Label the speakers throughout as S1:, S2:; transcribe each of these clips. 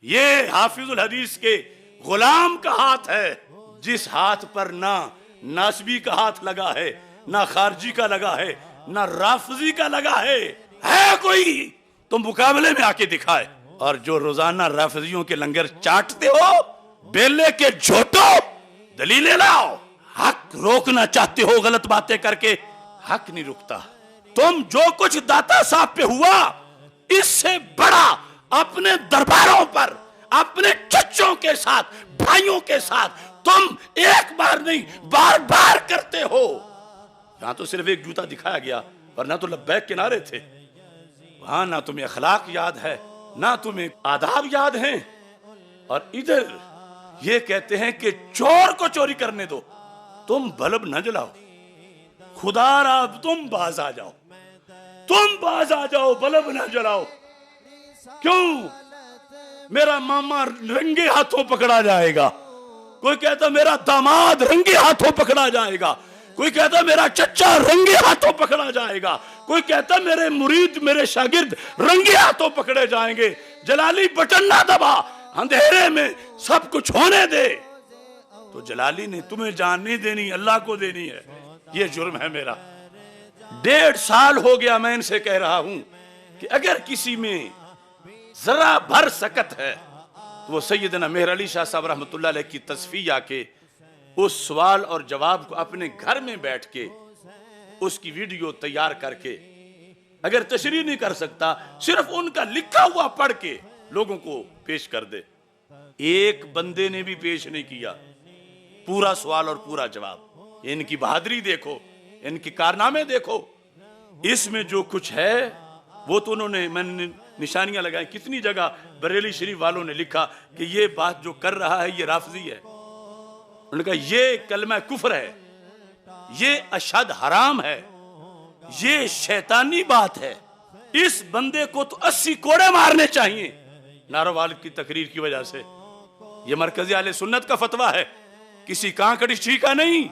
S1: یہ حافظ الحدیث کے غلام کا ہاتھ ہے، جس ہاتھ پر نہ ناسبی کا ہاتھ لگا ہے، نہ خارجی کا لگا ہے، نہ رافضی کا لگا ہے کوئی تو مقابلے میں آ کے دکھائے۔ اور جو روزانہ رافضیوں کے لنگر چاٹتے ہو، بیلے کے جھوٹو، دلیلیں لاؤ۔ حق روکنا چاہتے ہو، غلط باتیں کر کے حق نہیں رکتا۔ تم جو کچھ داتا صاحب پہ ہوا، اس سے بڑا اپنے درباروں پر اپنے چچوں کے ساتھ، بھائیوں کے ساتھ تم ایک بار نہیں بار بار کرتے ہو۔ یہاں تو صرف ایک جوتا دکھایا گیا، ورنہ تو لبیک کے نعرے تھے۔ وہاں نہ تمہیں اخلاق یاد ہے، نہ تمہیں آداب یاد ہیں، اور ادھر یہ کہتے ہیں کہ چور کو چوری کرنے دو، تم بلب نہ جلاؤ، خدا را تم باز آ جاؤ، تم باز آ جاؤ، بلب نہ جلاؤ۔ کیوں؟ میرا ماما رنگے ہاتھوں پکڑا جائے گا، کوئی کہتا میرا داماد رنگے ہاتھوں پکڑا جائے گا، کوئی کہتا میرا چچا رنگے ہاتھوں پکڑا جائے گا، کوئی کہتا میرے مرید، میرے شاگرد رنگے ہاتھوں پکڑے جائیں گے۔ جلالی بٹن نہ دبا، اندھیرے میں سب کچھ ہونے دے۔ تو جلالی نے تمہیں جان نہیں دینی، اللہ کو دینی ہے۔ یہ جرم ہے میرا۔ 1.5 سال ہو گیا میں ان سے کہہ رہا ہوں کہ اگر کسی میں ذرا بھر سکت ہے تو وہ سیدنا مہر علی شاہ صاحب رحمۃ اللہ علیہ کی تصفیہ کے اس سوال اور جواب کو اپنے گھر میں بیٹھ کے اس کی ویڈیو تیار کر کے، اگر تشریح نہیں کر سکتا صرف ان کا لکھا ہوا پڑھ کے لوگوں کو پیش کر دے۔ ایک بندے نے بھی پیش نہیں کیا پورا سوال اور پورا جواب۔ ان کی بہادری دیکھو، ان کی کارنامے دیکھو۔ اس میں جو کچھ ہے وہ تو انہوں نے، میں نے نشانیاں لگائیں، کتنی جگہ بریلی شریف والوں نے لکھا کہ یہ بات جو کر رہا ہے یہ رافضی ہے۔ انہوں نے کہا یہ کلمہ کفر ہے، یہ اشہد حرام ہے، یہ شیطانی بات ہے۔ اس بندے کو تو 80 کوڑے مارنے چاہیے ناروال کی تقریر کی وجہ سے۔ یہ مرکزی اہل سنت کا فتویٰ ہے، کسی کانکڑی چھی کا نہیں۔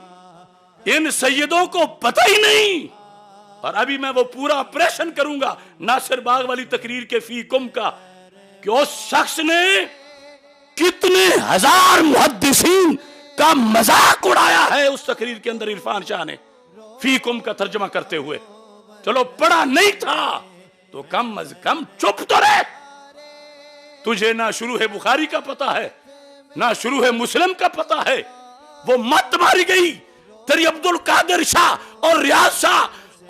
S1: ان سیدوں کو پتہ ہی نہیں۔ اور ابھی میں وہ پورا آپریشن کروں گا ناصر باغ والی تقریر کے فی کم کا، کہ اس شخص نے کتنے ہزار محدثین کا مذاق اڑایا ہے اس تقریر کے اندر عرفان شاہ نے، فی کم کا ترجمہ کرتے ہوئے۔ چلو پڑھا نہیں تھا تو کم از کم چپ تو رہے۔ تجھے نہ شروع بخاری کا پتہ ہے، نہ شروع مسلم کا پتہ ہے۔ وہ مت ماری گئی تیری عبد القادر شاہ اور ریاض شاہ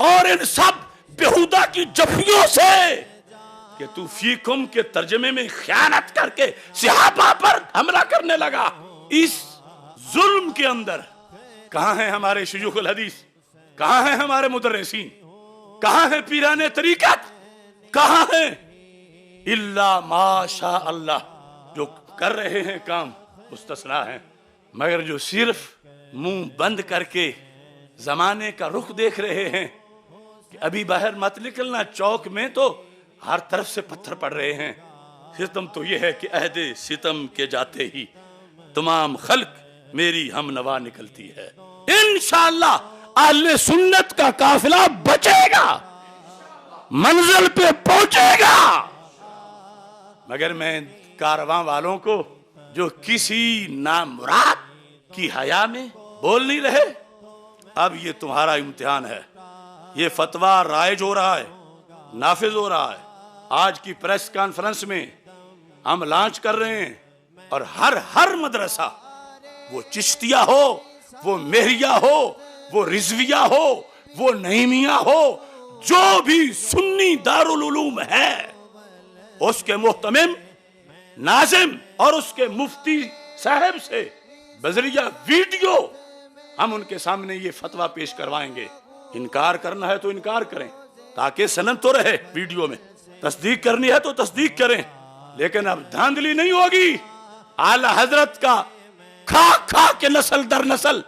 S1: اور ان سب بیہودہ کی جفیوں سے، کہ تو فیکم کے ترجمے میں خیانت کر کے صحابہ پر حملہ کرنے لگا۔ اس ظلم کے اندر کہاں ہیں ہمارے شیوخ الحدیث؟ کہاں ہیں ہمارے مدرسین؟ کہاں ہیں پیران طریقت؟ کہاں ہیں؟ الا ما شاء اللہ، جو کر رہے ہیں کام مستثنا ہیں، مگر جو صرف منہ بند کر کے زمانے کا رخ دیکھ رہے ہیں کہ ابھی باہر مت نکلنا، چوک میں تو ہر طرف سے پتھر پڑ رہے ہیں۔ ستم تو یہ ہے کہ عہد ستم کے جاتے ہی تمام خلق میری ہم نوا نکلتی ہے۔ انشاءاللہ اہل سنت کا قافلہ بچے گا، منزل پہ پہنچے گا۔ مگر میں کارواں والوں کو جو کسی نامراد کی حیا میں بول نہیں رہے، اب یہ تمہارا امتحان ہے۔ یہ فتویٰ رائج ہو رہا ہے، نافذ ہو رہا ہے۔ آج کی پریس کانفرنس میں ہم لانچ کر رہے ہیں، اور ہر مدرسہ، وہ چشتیہ ہو، وہ مہریہ ہو، وہ رضویہ ہو، وہ نعیمیہ ہو، جو بھی سنی دارالعلوم ہے، اس کے محتمم، ناظم اور اس کے مفتی صاحب سے بذریعہ ویڈیو ہم ان کے سامنے یہ فتویٰ پیش کروائیں گے۔ انکار کرنا ہے تو انکار کریں، تاکہ سند تو رہے ویڈیو میں۔ تصدیق کرنی ہے تو تصدیق کریں، لیکن اب دھاندلی نہیں ہوگی۔ اعلی حضرت کا کھا کے نسل در نسل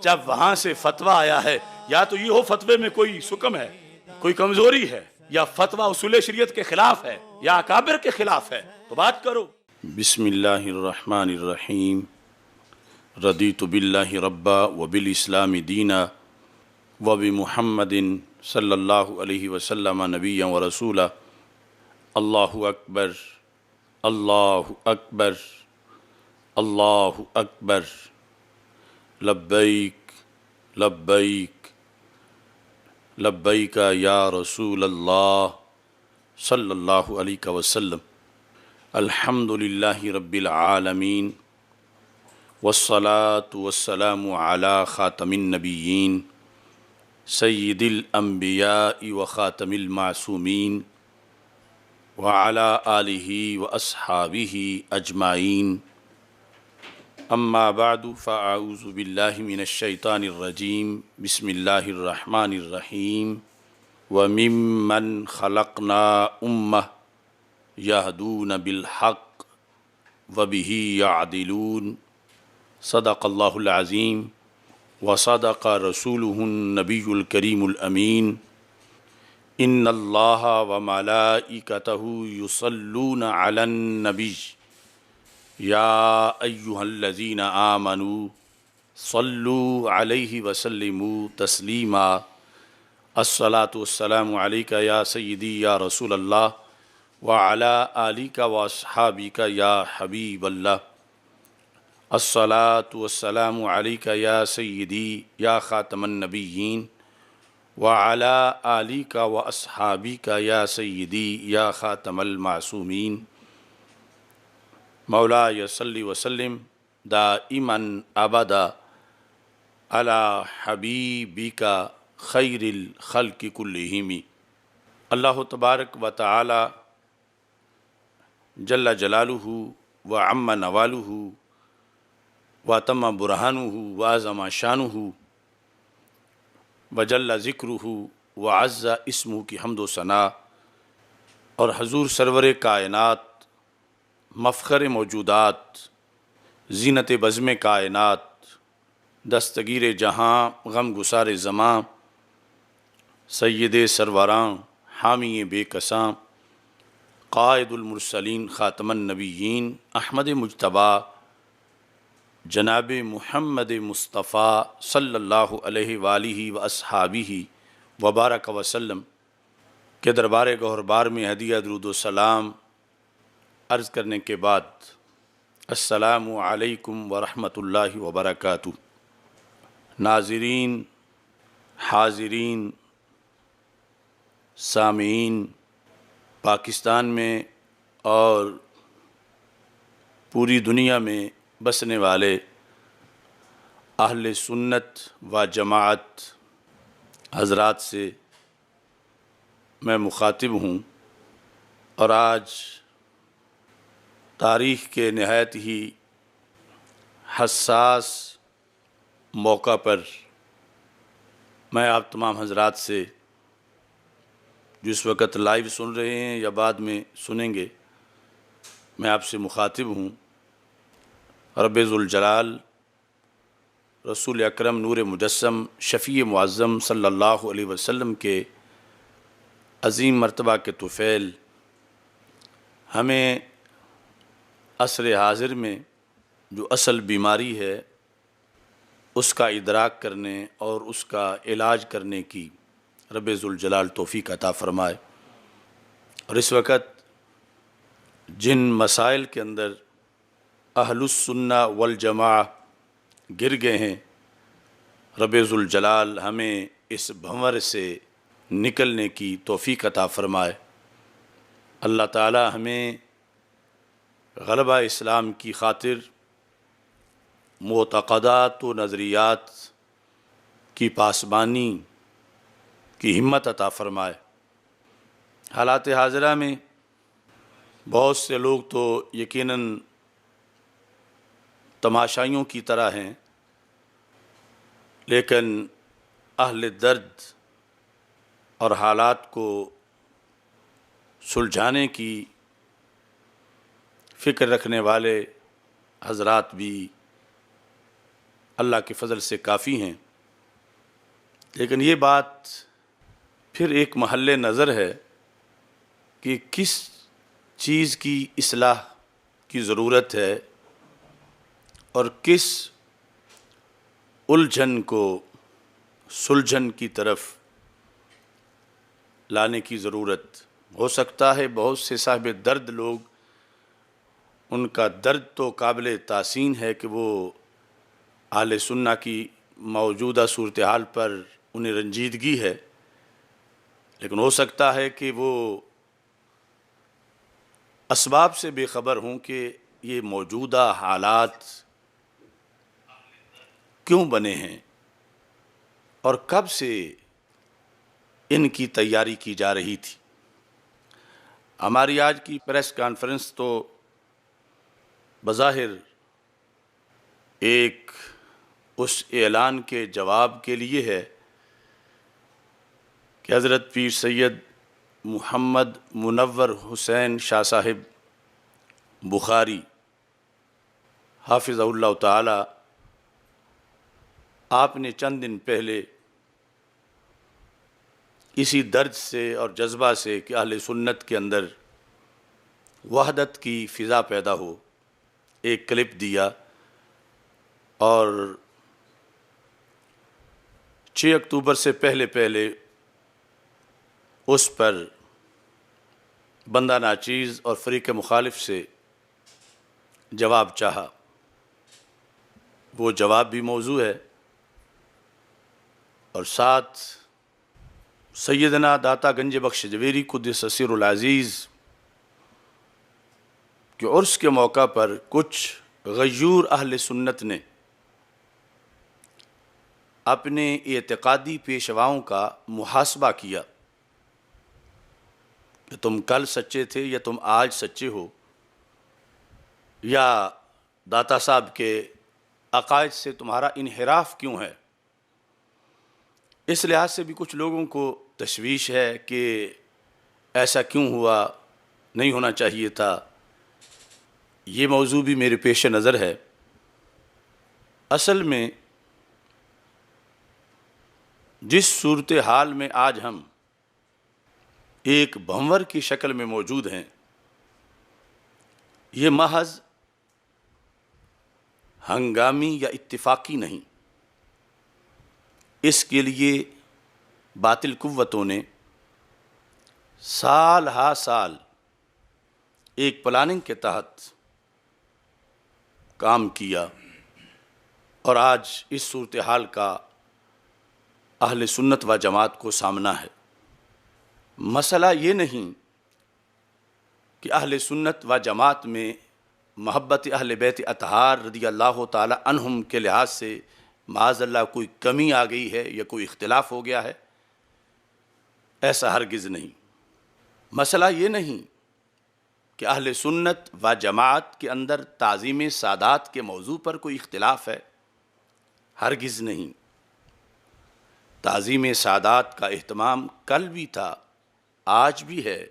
S1: جب وہاں سے فتویٰ آیا ہے، یا تو یہ ہو فتوے میں کوئی سکم ہے، کوئی کمزوری ہے، یا فتویٰ اصول شریعت کے خلاف ہے، یا اکابر کے خلاف ہے، تو بات کرو۔ بسم اللہ الرحمن الرحیم۔ رضیت باللہ ربا وبالاسلام دینا وبمحمد صلی اللہ علیہ وسلم نبیا ورسولا۔ اللہ اکبر، اللہ اکبر اللہ اکبر لبیک لبیک لبیک یا رسول اللہ صلی اللہ علیہ وسلم۔ الحمد للہ رب العالمین والصلاة والسلام علی خاتم النبیین سید الانبیاء وخاتم المعصومین وعلی آلہ واصحابہ اجمعین، اما بعد فاعوذ باللہ من الشیطان الرجیم، بسم اللہ الرحمن الرحیم۔ وممن خلقنا امہ یہدون بالحق وبہ یعدلون، صدق اللہ العظیم وصدق رسولہ النبی الکریم الامین۔ ان اللہ وملائکتہ یصلون علی النبی یا ایہا الذین آمنوا صلوا علیہ وسلموا تسلیما۔ الصلاۃ والسلام علیک یا سیدی یا رسول اللہ وعلی آلک واصحابک یا حبیب اللہ۔ الصلاۃ والسلام علیک یا سیدی یا خاتم النبیین وعلی آلک واصحابک یا سیدی یا خاتم المعصومین۔ مولاي صل وسلم دائما ابدا علی حبیبک خیر الخلق کلہم۔ اللہ تبارک و تعالی جل جلالہ وعم نوالہ وتم برہانہ وعظم شانہ وجل ذکرہ وعز اسمہ کی حمد و ثناء، اور حضور سرور کائنات، مفخر موجودات، زینت بزم کائنات، دستگیر جہاں غم گسار زماں، سید سروراں حامی بے کساں، قائد المرسلین خاتم النبیین احمد مجتبیٰ جناب محمد مصطفیٰ صلی اللہ علیہ وآلہ واصحابہ وبارک وسلم کے دربار گہربار میں ہدیہ درود و سلام عرض کرنے کے بعد، السلام علیکم ورحمۃ اللہ وبرکاتہ۔ ناظرین، حاضرین، سامعین، پاکستان میں اور پوری دنیا میں بسنے والے اہل سنت و جماعت حضرات سے میں مخاطب ہوں، اور آج تاریخ کے نہایت ہی حساس موقع پر میں آپ تمام حضرات سے جو اس وقت لائیو سن رہے ہیں یا بعد میں سنیں گے، میں آپ سے مخاطب ہوں۔ رب ذوالجلال رسول اکرم نور مجسم شفیع معظم صلی اللہ علیہ وسلم کے عظیم مرتبہ کے طفیل ہمیں عصر حاضر میں جو اصل بیماری ہے اس کا ادراک کرنے اور اس کا علاج کرنے کی رب ذوالجلال توفیق عطا فرمائے۔ اور اس وقت جن مسائل کے اندر اہل السنہ والجماعہ گر گئے ہیں، رب ذوالجلال ہمیں اس بھنور سے نکلنے کی توفیق عطا فرمائے۔ اللہ تعالی ہمیں غلبہ اسلام کی خاطر معتقدات و نظریات کی پاسبانی کی ہمت عطا فرمائے۔ حالات حاضرہ میں بہت سے لوگ تو یقیناً تماشائیوں کی طرح ہیں، لیکن اہل درد اور حالات کو سلجھانے کی فکر رکھنے والے حضرات بھی اللہ کے فضل سے کافی ہیں۔ لیکن یہ بات پھر ایک محل نظر ہے کہ کس چیز کی اصلاح کی ضرورت ہے اور کس الجھن کو سلجھن کی طرف لانے کی ضرورت۔ ہو سکتا ہے بہت سے صاحب درد لوگ ان کا درد تو قابل تحسین ہے کہ وہ اہل سنہ کی موجودہ صورتحال پر انہیں رنجیدگی ہے، لیکن ہو سکتا ہے کہ وہ اسباب سے بے خبر ہوں کہ یہ موجودہ حالات کیوں بنے ہیں اور کب سے ان کی تیاری کی جا رہی تھی۔ ہماری آج کی پریس کانفرنس تو بظاہر ایک اس اعلان کے جواب کے لیے ہے کہ حضرت پیر سید محمد منور حسین شاہ صاحب بخاری حافظہ اللہ تعالی، آپ نے چند دن پہلے اسی درد سے اور جذبہ سے کہ اہل سنت کے اندر وحدت کی فضا پیدا ہو، ایک کلپ دیا اور 6 اکتوبر سے پہلے اس پر بندہ ناچیز اور فریق مخالف سے جواب چاہا۔ وہ جواب بھی موضوع ہے اور ساتھ سیدنا داتا گنج بخش جویری قدس سر العزیز کہ عرس کے موقع پر کچھ غیور اہل سنت نے اپنے اعتقادی پیشواؤں کا محاسبہ کیا کہ تم کل سچے تھے یا تم آج سچے ہو، یا داتا صاحب کے عقائد سے تمہارا انحراف کیوں ہے۔ اس لحاظ سے بھی کچھ لوگوں کو تشویش ہے کہ ایسا کیوں ہوا، نہیں ہونا چاہیے تھا۔ یہ موضوع بھی میرے پیش نظر ہے۔ اصل میں جس صورتحال میں آج ہم ایک بھنور کی شکل میں موجود ہیں، یہ محض ہنگامی یا اتفاقی نہیں، اس کے لیے باطل قوتوں نے سال ہا سال ایک پلاننگ کے تحت کام کیا، اور آج اس صورتحال کا اہل سنت و جماعت کو سامنا ہے۔ مسئلہ یہ نہیں کہ اہل سنت و جماعت میں محبت اہل بیت اطہار رضی اللہ تعالی عنہم کے لحاظ سے معاذ اللہ کوئی کمی آ گئی ہے یا کوئی اختلاف ہو گیا ہے، ایسا ہرگز نہیں۔ مسئلہ یہ نہیں کہ اہل سنت و جماعت کے اندر تعظیم سادات کے موضوع پر کوئی اختلاف ہے، ہرگز نہیں۔ تعظیم سادات کا اہتمام کل بھی تھا، آج بھی ہے،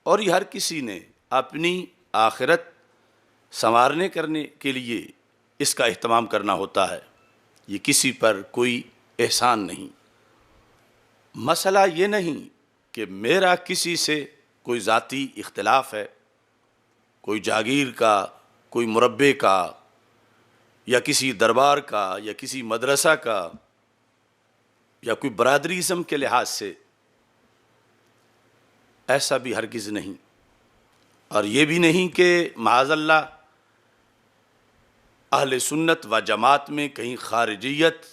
S1: اور یہ ہر کسی نے اپنی آخرت سنوارنے کرنے کے لیے اس کا اہتمام کرنا ہوتا ہے، یہ کسی پر کوئی احسان نہیں۔ مسئلہ یہ نہیں کہ میرا کسی سے کوئی ذاتی اختلاف ہے، کوئی جاگیر کا، کوئی مربے کا، یا کسی دربار کا، یا کسی مدرسہ کا، یا کوئی برادریزم کے لحاظ سے، ایسا بھی ہرگز نہیں۔ اور یہ بھی نہیں کہ معاذ اللہ اہل سنت و جماعت میں کہیں خارجیت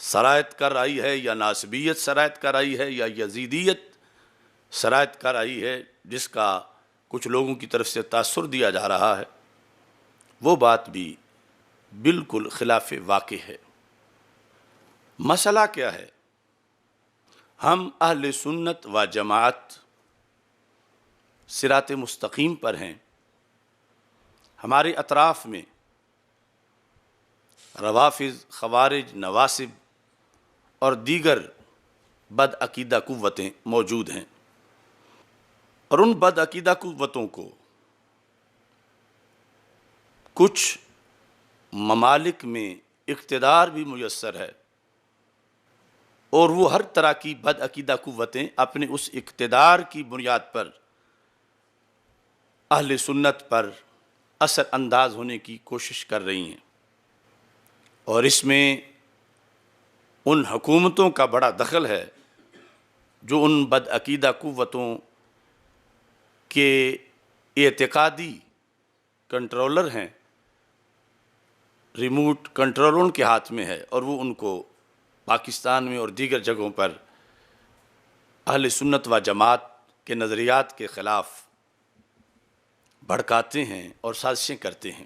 S1: سرایت کر آئی ہے، یا ناسبیت سرایت کر آئی ہے، یا یزیدیت سرایت کر آئی ہے، جس کا کچھ لوگوں کی طرف سے تاثر دیا جا رہا ہے، وہ بات بھی بالکل خلاف واقع ہے۔ مسئلہ کیا ہے؟ ہم اہل سنت و جماعت صراط مستقیم پر ہیں۔ ہمارے اطراف میں روافض، خوارج، نواصب اور دیگر بدعقیدہ قوتیں موجود ہیں، اور ان بدعقیدہ قوتوں کو کچھ ممالک میں اقتدار بھی میسر ہے، اور وہ ہر طرح کی بدعقیدہ قوتیں اپنے اس اقتدار کی بنیاد پر اہل سنت پر اثر انداز ہونے کی کوشش کر رہی ہیں، اور اس میں ان حکومتوں کا بڑا دخل ہے جو ان بدعقیدہ قوتوں کے اعتقادی کنٹرولر ہیں، ریموٹ کنٹرول ان کے ہاتھ میں ہے، اور وہ ان کو پاکستان میں اور دیگر جگہوں پر اہل سنت و جماعت کے نظریات کے خلاف بھڑکاتے ہیں اور سازشیں کرتے ہیں۔